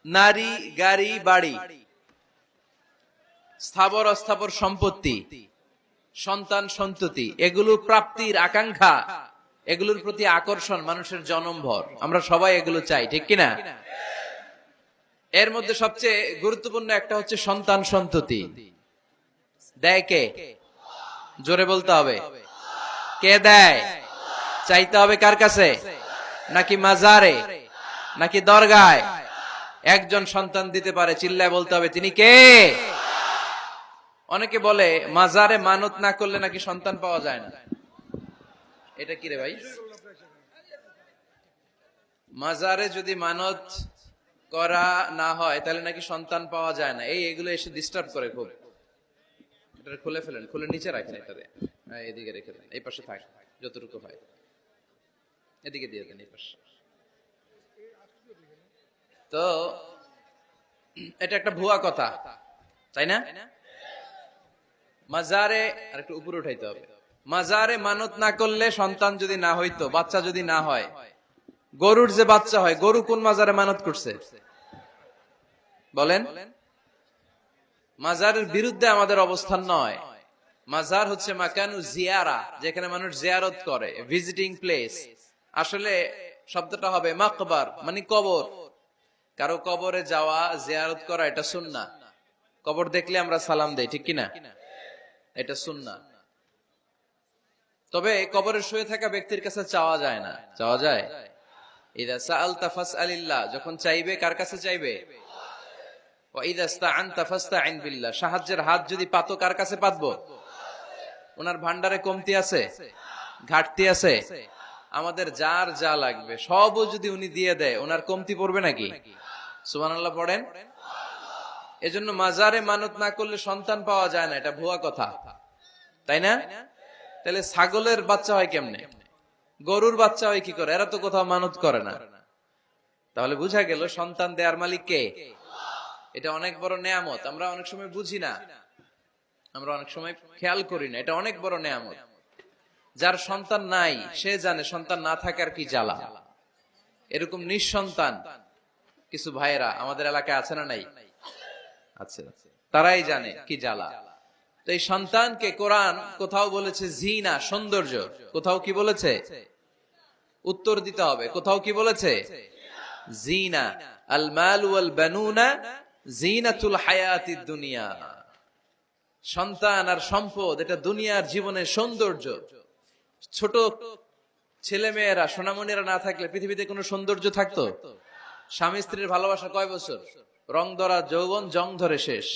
নারী, গাড়ি, বাড়ি, স্থাবর অস্থাবর সম্পত্তি, সন্তান সন্ততি, এগুলো প্রাপ্তির আকাঙ্ক্ষা, এগুলোর প্রতি আকর্ষণ মানুষের জনমভর। আমরা সবাই এগুলো চাই, ঠিক কিনা? এর মধ্যে সবচেয়ে গুরুত্বপূর্ণ একটা হচ্ছে সন্তান সন্ততি। দেয় কে? জোরে বলতে হবে, কে দেয়? চাইতে হবে কার কাছে? নাকি মাজারে, নাকি দরগায়? একজন সন্তান দিতে পারে, চিল্লায় বলতে হবে তিনি কে? অনেকে বলে মাজারে মানত না করলে নাকি সন্তান পাওয়া যায় না। এটা কি রে ভাই? মাজারে যদি মানত করা না হয় তাহলে নাকি সন্তান পাওয়া যায় না। এগুলো এসে ডিস্টার্ব করে খুব। এটা খুলে ফেলেন, খুলে নিচে রাখেন, এটাতে এদিকে রেখে দেন, এই পাশে থাক যতটুকু হয়, এদিকে দিয়ে দেন, এই পাশে। তো এটা একটা ভুয়া কথা, তাই না? মাজারে আর একটু উপরে উঠাইতে হবে। মাজারে মানত না করলে সন্তান যদি না হইতো, বাচ্চা যদি না হয়, গরুর যে বাচ্চা হয়, গরু কোন মাজারে মানত করছে বলেন? মাজারের বিরুদ্ধে আমাদের অবস্থান নয়। মাজার হচ্ছে মাকানু জিয়ারা, যেখানে মানুষ জিয়ারত করে, ভিজিটিং প্লেস। আসলে শব্দটা হবে মাকবার, মানে কবর। কারো কবরে যাওয়া, জিয়ারত করা, এটা সুন্নাহ। কবর দেখলে আমরা সালাম দেই, ঠিক কিনা? এটা সুন্নাহ। তবে কবরে শুয়ে থাকা ব্যক্তির কাছে চাওয়া যায় না। চাওয়া যায়? ইদা সাআলতা ফাসআলিল্লাহ, যখন চাইবে কার কাছে চাইবে? ওয়া ইদা ইসতাআনতা ফাসতাইন বিল্লাহ, সাহায্যের হাত যদি পাতো কার কাছে পাতবো? ওনার ভান্ডারে কমতি আছে, ঘাটতি আছে? আমাদের যার যা লাগবে সবও যদি উনি দিয়ে দেয়, ওনার কমতি পড়বে নাকি? সুবহানাল্লাহ পড়েন। এজন্য মাজারে মানত না করলে সন্তান পাওয়া যায় না, এটা ভুয়া কথা, তাই না? তাহলে ছাগলের বাচ্চা হয় কেমনে, গরুর বাচ্চা হয় কি করে? এরা তো কোথাও মানত করে না। তাহলে বুঝা গেল সন্তান দেয়ার মালিক কে? এটা অনেক বড় নেয়ামত। আমরা অনেক সময় বুঝি না, আমরা অনেক সময় খেয়াল করি না, এটা অনেক বড় নেয়ামত। যার সন্তান নাই সে জানে সন্তান না থাকার কি জ্বালা। এরকম নিঃসন্তান কিছু ভাইয়েরা আমাদের এলাকায় আছে না নাই? আছে। তারাই জানে কি জ্বালা। তো এই সন্তানকে কোরআন কোথাও বলেছে জিনা, সৌন্দর্য, কোথাও কি বলেছে? উত্তর দিতে হবে। কোথাও কি বলেছে? জিনা। আল মাল ওয়াল বানুনা জিনাতুল হায়াতিদ দুনিয়া। সন্তান আর সম্পদ এটা দুনিয়ার জীবনের সৌন্দর্য। ছোট ছেলে মেয়েরা, সোনামণিরা না থাকলে পৃথিবীতে কোনো সৌন্দর্য থাকতো? স্বামী স্ত্রীর ভালোবাসা কয় বছর? রং ধরা যৌবন, জং ধরে শেষ।